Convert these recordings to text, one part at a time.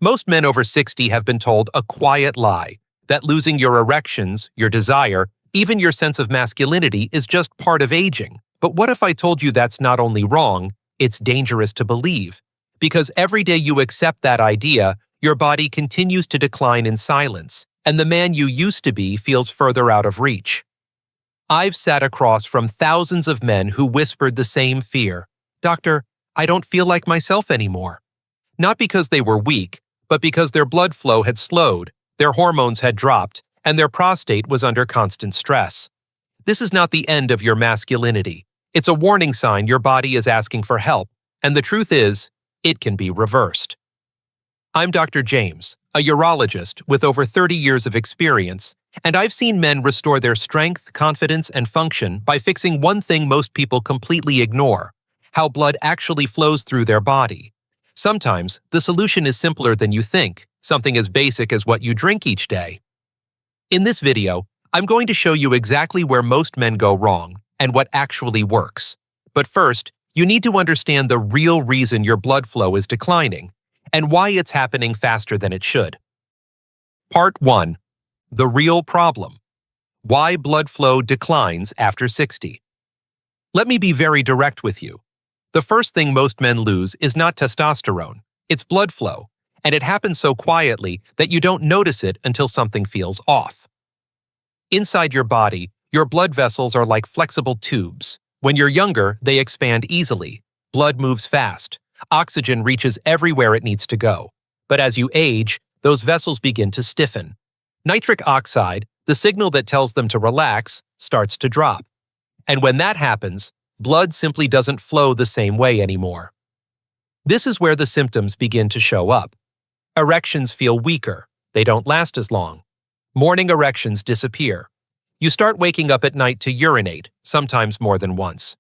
Most men over 60 have been told a quiet lie that losing your erections, your desire, even your sense of masculinity is just part of aging. But what if I told you that's not only wrong, it's dangerous to believe? Because every day you accept that idea, your body continues to decline in silence, and the man you used to be feels further out of reach. I've sat across from thousands of men who whispered the same fear. Doctor, I don't feel like myself anymore. Not because they were weak, but because their blood flow had slowed, their hormones had dropped, and their prostate was under constant stress. This is not the end of your masculinity. It's a warning sign your body is asking for help, and the truth is, it can be reversed. I'm Dr. James, a urologist with over 30 years of experience, and I've seen men restore their strength, confidence, and function by fixing one thing most people completely ignore: how blood actually flows through their body. Sometimes, the solution is simpler than you think, something as basic as what you drink each day. In this video, I'm going to show you exactly where most men go wrong and what actually works. But first, you need to understand the real reason your blood flow is declining and why it's happening faster than it should. Part 1. The real problem. Why blood flow declines after 60. Let me be very direct with you. The first thing most men lose is not testosterone, it's blood flow, and it happens so quietly that you don't notice it until something feels off. Inside your body, your blood vessels are like flexible tubes. When you're younger, they expand easily. Blood moves fast. Oxygen reaches everywhere it needs to go. But as you age, those vessels begin to stiffen. Nitric oxide, the signal that tells them to relax, starts to drop. And when that happens, blood simply doesn't flow the same way anymore. This is where the symptoms begin to show up. Erections feel weaker. They don't last as long. Morning erections disappear. You start waking up at night to urinate, sometimes more than once.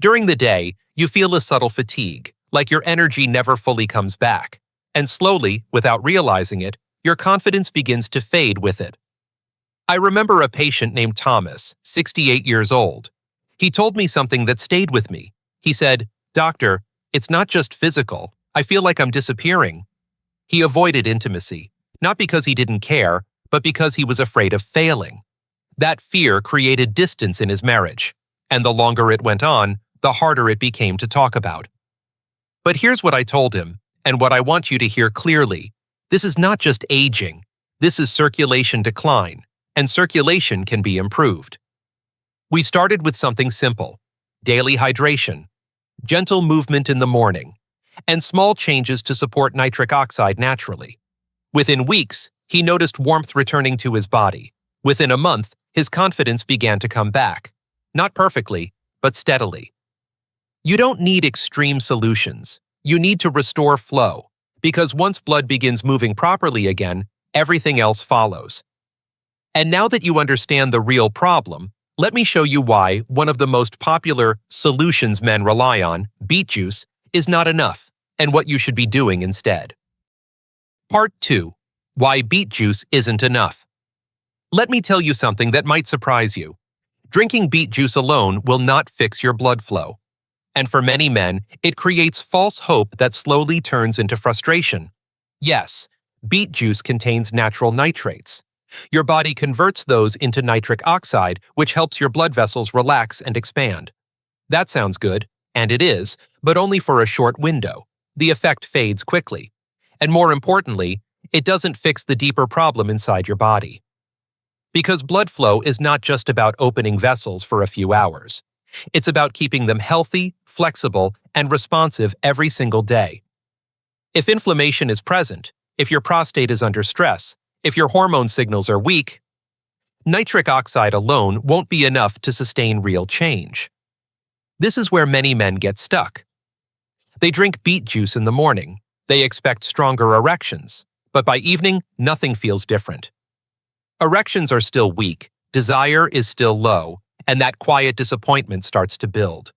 During the day, you feel a subtle fatigue, like your energy never fully comes back. And slowly, without realizing it, your confidence begins to fade with it. I remember a patient named Thomas, 68 years old. He told me something that stayed with me. He said, "Doctor, it's not just physical. I feel like I'm disappearing." He avoided intimacy, not because he didn't care, but because he was afraid of failing. That fear created distance in his marriage, and the longer it went on, the harder it became to talk about. But here's what I told him, and what I want you to hear clearly. This is not just aging. This is circulation decline, and circulation can be improved. We started with something simple: daily hydration, gentle movement in the morning, and small changes to support nitric oxide naturally. Within weeks, he noticed warmth returning to his body. Within a month, his confidence began to come back. Not perfectly, but steadily. You don't need extreme solutions. You need to restore flow, because once blood begins moving properly again, everything else follows. And now that you understand the real problem, let me show you why one of the most popular solutions men rely on, beet juice, is not enough, and what you should be doing instead. Part 2. Why beet juice isn't enough. Let me tell you something that might surprise you. Drinking beet juice alone will not fix your blood flow. And for many men, it creates false hope that slowly turns into frustration. Yes, beet juice contains natural nitrates. Your body converts those into nitric oxide, which helps your blood vessels relax and expand. That sounds good, and it is, but only for a short window. The effect fades quickly. And more importantly, it doesn't fix the deeper problem inside your body. Because blood flow is not just about opening vessels for a few hours. It's about keeping them healthy, flexible, and responsive every single day. If inflammation is present, if your prostate is under stress, if your hormone signals are weak, nitric oxide alone won't be enough to sustain real change. This is where many men get stuck. They drink beet juice in the morning. They expect stronger erections, but by evening, nothing feels different. Erections are still weak, desire is still low, and that quiet disappointment starts to build.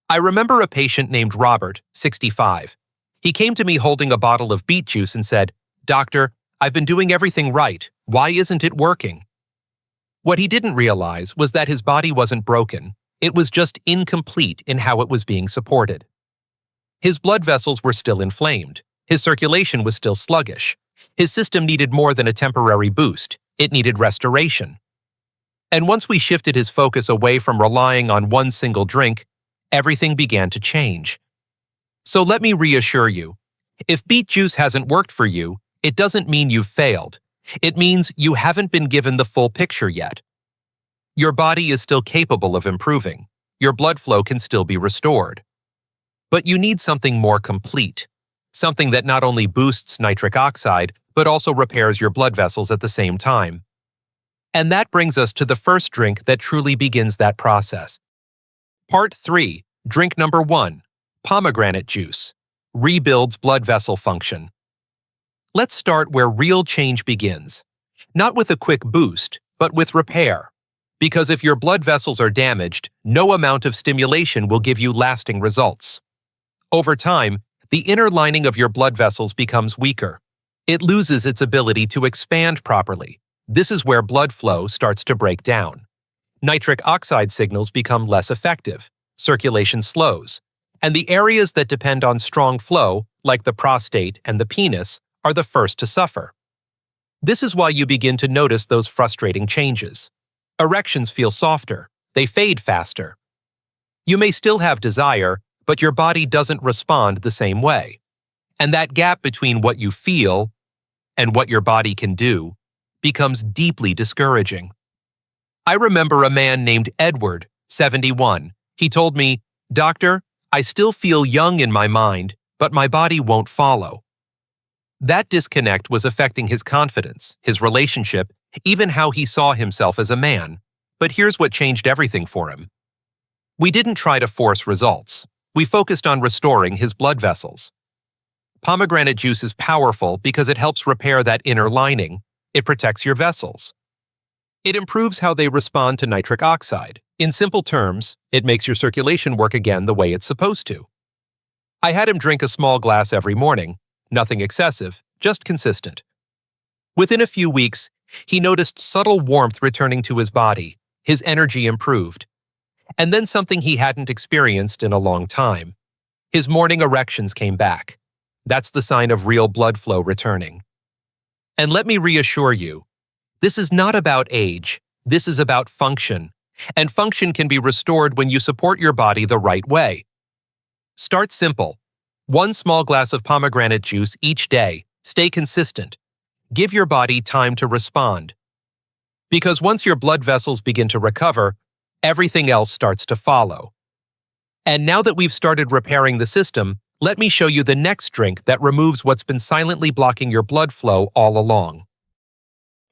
I remember a patient named Robert, 65. He came to me holding a bottle of beet juice and said, "Doctor, I've been doing everything right. Why isn't it working?" What he didn't realize was that his body wasn't broken. It was just incomplete in how it was being supported. His blood vessels were still inflamed. His circulation was still sluggish. His system needed more than a temporary boost. It needed restoration. And once we shifted his focus away from relying on one single drink, everything began to change. So let me reassure you, if beet juice hasn't worked for you, it doesn't mean you've failed. It means you haven't been given the full picture yet. Your body is still capable of improving. Your blood flow can still be restored. But you need something more complete, something that not only boosts nitric oxide, but also repairs your blood vessels at the same time. And that brings us to the first drink that truly begins that process. Part 3, drink number 1, pomegranate juice, rebuilds blood vessel function. Let's start where real change begins. Not with a quick boost, but with repair. Because if your blood vessels are damaged, no amount of stimulation will give you lasting results. Over time, the inner lining of your blood vessels becomes weaker. It loses its ability to expand properly. This is where blood flow starts to break down. Nitric oxide signals become less effective, circulation slows, and the areas that depend on strong flow, like the prostate and the penis, are the first to suffer. This is why you begin to notice those frustrating changes. Erections feel softer, they fade faster. You may still have desire, but your body doesn't respond the same way. And that gap between what you feel and what your body can do becomes deeply discouraging. I remember a man named Edward, 71. He told me, "Doctor, I still feel young in my mind, but my body won't follow." That disconnect was affecting his confidence, his relationship, even how he saw himself as a man. But here's what changed everything for him. We didn't try to force results. We focused on restoring his blood vessels. Pomegranate juice is powerful because it helps repair that inner lining. It protects your vessels. It improves how they respond to nitric oxide. In simple terms, it makes your circulation work again the way it's supposed to. I had him drink a small glass every morning. Nothing excessive, just consistent. Within a few weeks, he noticed subtle warmth returning to his body. His energy improved. And then something he hadn't experienced in a long time. His morning erections came back. That's the sign of real blood flow returning. And let me reassure you, this is not about age. This is about function. And function can be restored when you support your body the right way. Start simple. 1 small glass of pomegranate juice each day. Stay consistent. Give your body time to respond. Because once your blood vessels begin to recover, everything else starts to follow. And now that we've started repairing the system, let me show you the next drink that removes what's been silently blocking your blood flow all along.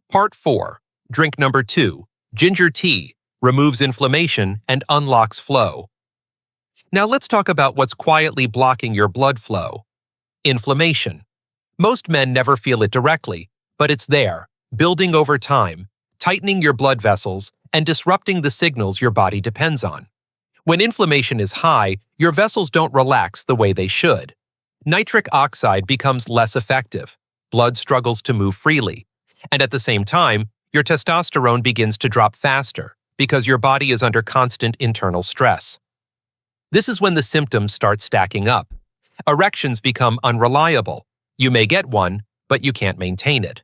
Part 4, drink number 2, ginger tea, removes inflammation and unlocks flow. Now let's talk about what's quietly blocking your blood flow. Inflammation. Most men never feel it directly, but it's there, building over time, tightening your blood vessels and disrupting the signals your body depends on. When inflammation is high, your vessels don't relax the way they should. Nitric oxide becomes less effective. Blood struggles to move freely. And at the same time, your testosterone begins to drop faster because your body is under constant internal stress. This is when the symptoms start stacking up. Erections become unreliable. You may get one, but you can't maintain it.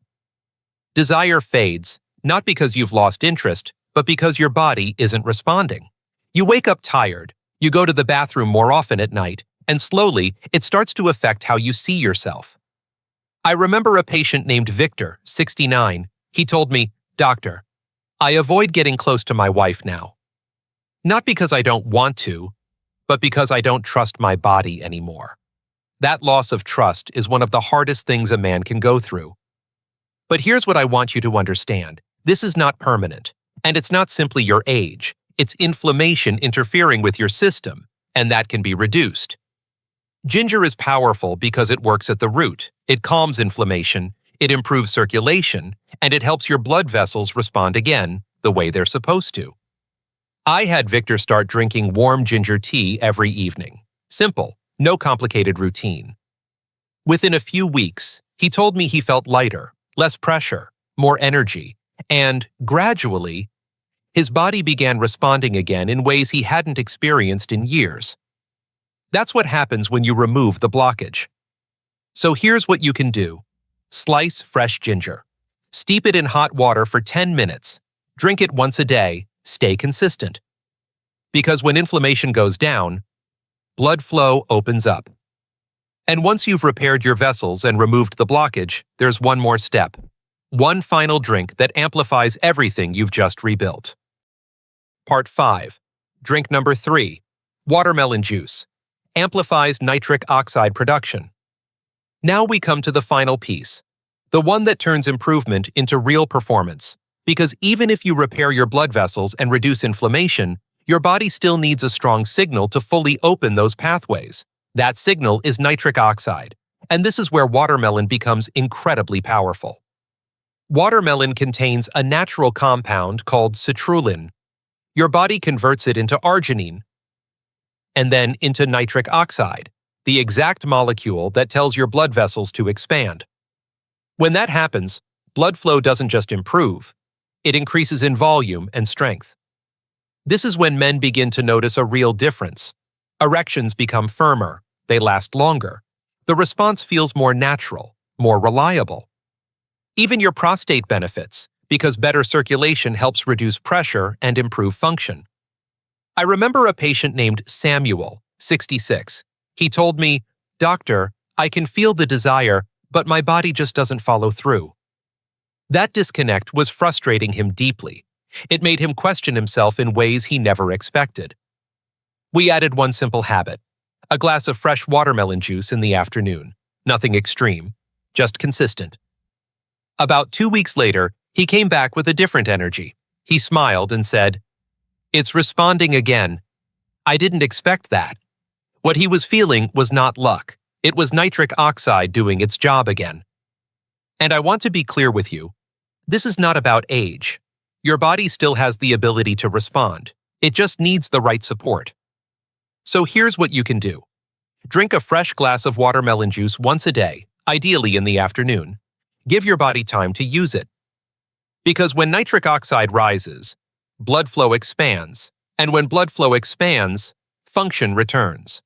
Desire fades, not because you've lost interest, but because your body isn't responding. You wake up tired, you go to the bathroom more often at night, and slowly, it starts to affect how you see yourself. I remember a patient named Victor, 69. He told me, "Doctor, I avoid getting close to my wife now. Not because I don't want to, but because I don't trust my body anymore." That loss of trust is one of the hardest things a man can go through. But here's what I want you to understand. This is not permanent, and it's not simply your age. It's inflammation interfering with your system, and that can be reduced. Ginger is powerful because it works at the root. It calms inflammation, it improves circulation, and it helps your blood vessels respond again the way they're supposed to. I had Victor start drinking warm ginger tea every evening. Simple, no complicated routine. Within a few weeks, he told me he felt lighter, less pressure, more energy, and, gradually, his body began responding again in ways he hadn't experienced in years. That's what happens when you remove the blockage. So here's what you can do. Slice fresh ginger. Steep it in hot water for 10 minutes. Drink it once a day. Stay consistent. Because when inflammation goes down, blood flow opens up. And once you've repaired your vessels and removed the blockage, there's one more step. One final drink that amplifies everything you've just rebuilt. Part 5. Drink number 3. Watermelon juice. Amplifies nitric oxide production. Now we come to the final piece. The one that turns improvement into real performance. Because even if you repair your blood vessels and reduce inflammation, your body still needs a strong signal to fully open those pathways. That signal is nitric oxide, and this is where watermelon becomes incredibly powerful. Watermelon contains a natural compound called citrulline. Your body converts it into arginine, and then into nitric oxide, the exact molecule that tells your blood vessels to expand. When that happens, blood flow doesn't just improve, it increases in volume and strength. This is when men begin to notice a real difference. Erections become firmer, they last longer. The response feels more natural, more reliable. Even your prostate benefits, because better circulation helps reduce pressure and improve function. I remember a patient named Samuel, 66. He told me, "Doctor, I can feel the desire, but my body just doesn't follow through." That disconnect was frustrating him deeply. It made him question himself in ways he never expected. We added one simple habit: a glass of fresh watermelon juice in the afternoon. Nothing extreme, just consistent. About 2 weeks later, he came back with a different energy. He smiled and said, "It's responding again. I didn't expect that." What he was feeling was not luck. It was nitric oxide doing its job again. And I want to be clear with you. This is not about age. Your body still has the ability to respond. It just needs the right support. So here's what you can do. Drink a fresh glass of watermelon juice once a day, ideally in the afternoon. Give your body time to use it. Because when nitric oxide rises, blood flow expands, and when blood flow expands, function returns.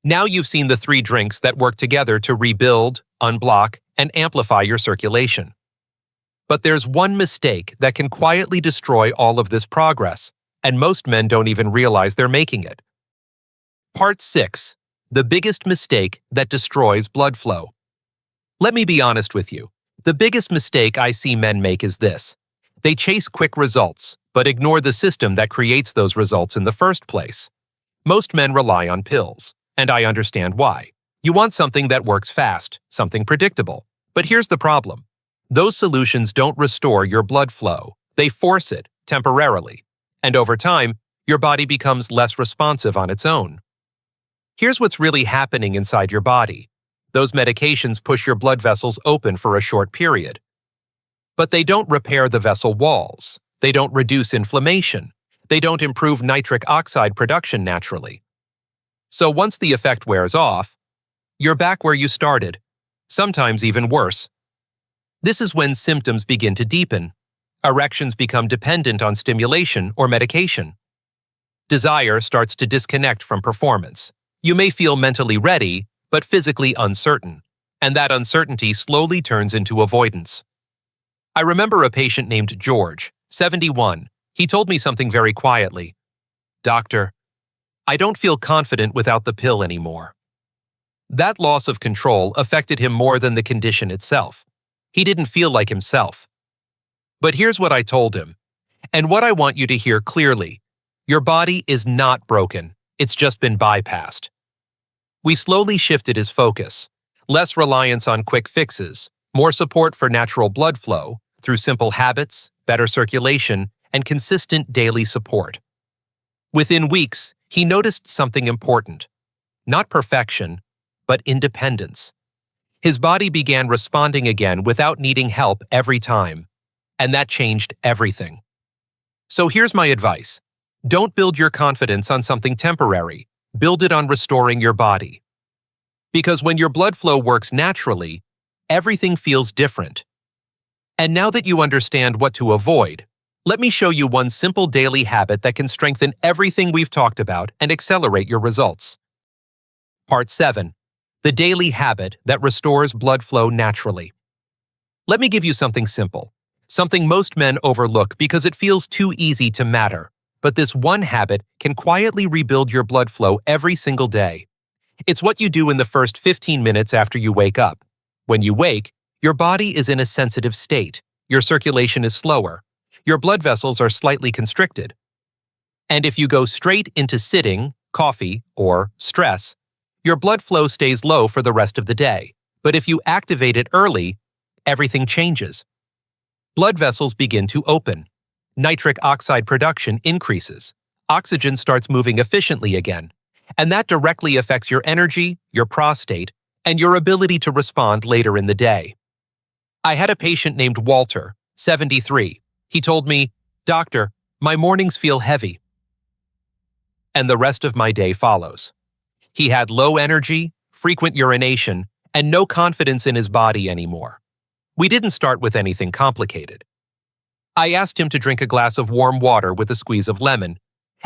Now you've seen the 3 drinks that work together to rebuild, unblock, and amplify your circulation. But there's one mistake that can quietly destroy all of this progress, and most men don't even realize they're making it. Part 6. The biggest mistake that destroys blood flow. Let me be honest with you. The biggest mistake I see men make is this. They chase quick results, but ignore the system that creates those results in the first place. Most men rely on pills, and I understand why. You want something that works fast, something predictable. But here's the problem. Those solutions don't restore your blood flow. They force it, temporarily. And over time, your body becomes less responsive on its own. Here's what's really happening inside your body. Those medications push your blood vessels open for a short period. But they don't repair the vessel walls. They don't reduce inflammation. They don't improve nitric oxide production naturally. So once the effect wears off, you're back where you started, sometimes even worse. This is when symptoms begin to deepen. Erections become dependent on stimulation or medication. Desire starts to disconnect from performance. You may feel mentally ready, but physically uncertain, and that uncertainty slowly turns into avoidance. I remember a patient named George, 71. He told me something very quietly. "Doctor, I don't feel confident without the pill anymore." That loss of control affected him more than the condition itself. He didn't feel like himself. But here's what I told him, and what I want you to hear clearly. Your body is not broken. It's just been bypassed. We slowly shifted his focus. Less reliance on quick fixes, more support for natural blood flow through simple habits, better circulation, and consistent daily support. Within weeks, he noticed something important. Not perfection, but independence. His body began responding again without needing help every time, and that changed everything. So here's my advice. Don't build your confidence on something temporary. Build it on restoring your body. Because when your blood flow works naturally, everything feels different. And now that you understand what to avoid, let me show you one simple daily habit that can strengthen everything we've talked about and accelerate your results. Part 7. the daily habit that restores blood flow naturally. Let me give you something simple, something most men overlook because it feels too easy to matter. But this one habit can quietly rebuild your blood flow every single day. It's what you do in the first 15 minutes after you wake up. When you wake, your body is in a sensitive state. Your circulation is slower. Your blood vessels are slightly constricted. And if you go straight into sitting, coffee, or stress, your blood flow stays low for the rest of the day. But if you activate it early, everything changes. Blood vessels begin to open. Nitric oxide production increases. Oxygen starts moving efficiently again. And that directly affects your energy, your prostate, and your ability to respond later in the day. I had a patient named Walter, 73. He told me, "Doctor, my mornings feel heavy." And the rest of my day follows. He had low energy, frequent urination, and no confidence in his body anymore. We didn't start with anything complicated. I asked him to drink a glass of warm water with a squeeze of lemon,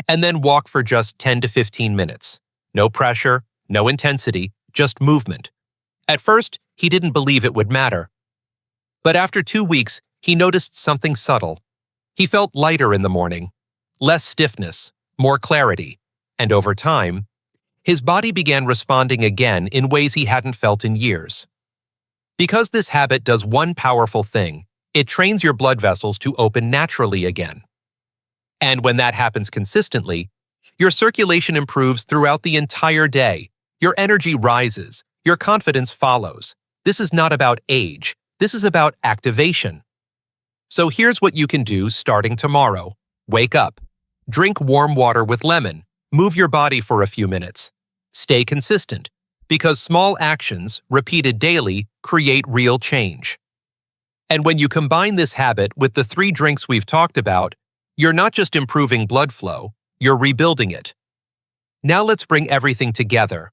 and then walk for just 10 to 15 minutes. No pressure, no intensity, just movement. At first, he didn't believe it would matter. But after 2 weeks, he noticed something subtle. He felt lighter in the morning, less stiffness, more clarity, and over time, his body began responding again in ways he hadn't felt in years. Because this habit does one powerful thing, it trains your blood vessels to open naturally again. And when that happens consistently, your circulation improves throughout the entire day. Your energy rises, your confidence follows. This is not about age, this is about activation. So here's what you can do starting tomorrow. Wake up. Drink warm water with lemon. Move your body for a few minutes. Stay consistent, because small actions, repeated daily, create real change. And when you combine this habit with the 3 drinks we've talked about, you're not just improving blood flow, you're rebuilding it. Now let's bring everything together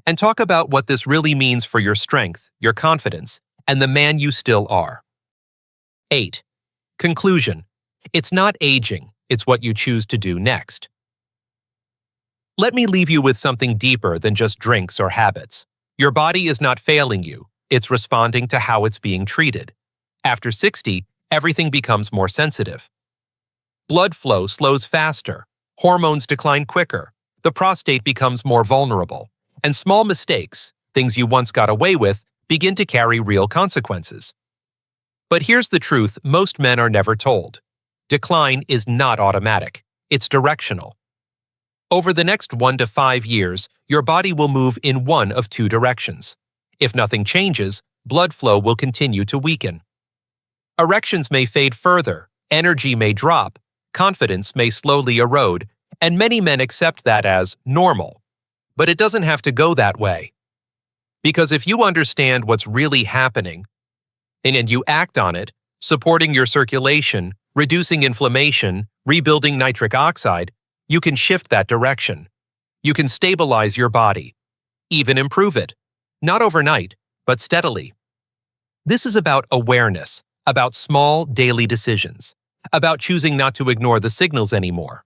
and talk about what this really means for your strength, your confidence, and the man you still are. 8. Conclusion. It's not aging, it's what you choose to do next. Let me leave you with something deeper than just drinks or habits. Your body is not failing you, it's responding to how it's being treated. After 60, everything becomes more sensitive. Blood flow slows faster, hormones decline quicker, the prostate becomes more vulnerable, and small mistakes, things you once got away with, begin to carry real consequences. But here's the truth most men are never told. Decline is not automatic, it's directional. Over the next 1 to 5 years, your body will move in one of 2 directions. If nothing changes, blood flow will continue to weaken. Erections may fade further, energy may drop, confidence may slowly erode, and many men accept that as normal. But it doesn't have to go that way. Because if you understand what's really happening, and you act on it, supporting your circulation, reducing inflammation, rebuilding nitric oxide, you can shift that direction. You can stabilize your body, even improve it. Not overnight, but steadily. This is about awareness, about small daily decisions, about choosing not to ignore the signals anymore.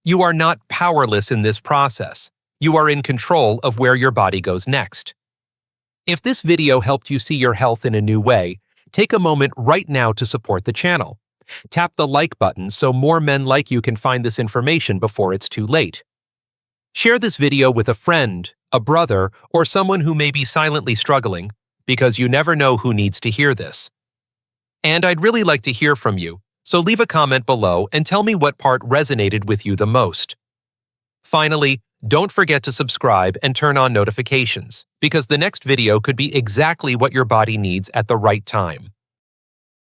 You are not powerless in this process. You are in control of where your body goes next. If this video helped you see your health in a new way, take a moment right now to support the channel. Tap the like button so more men like you can find this information before it's too late. Share this video with a friend, a brother, or someone who may be silently struggling, because you never know who needs to hear this. And I'd really like to hear from you, so leave a comment below and tell me what part resonated with you the most. Finally, don't forget to subscribe and turn on notifications, because the next video could be exactly what your body needs at the right time.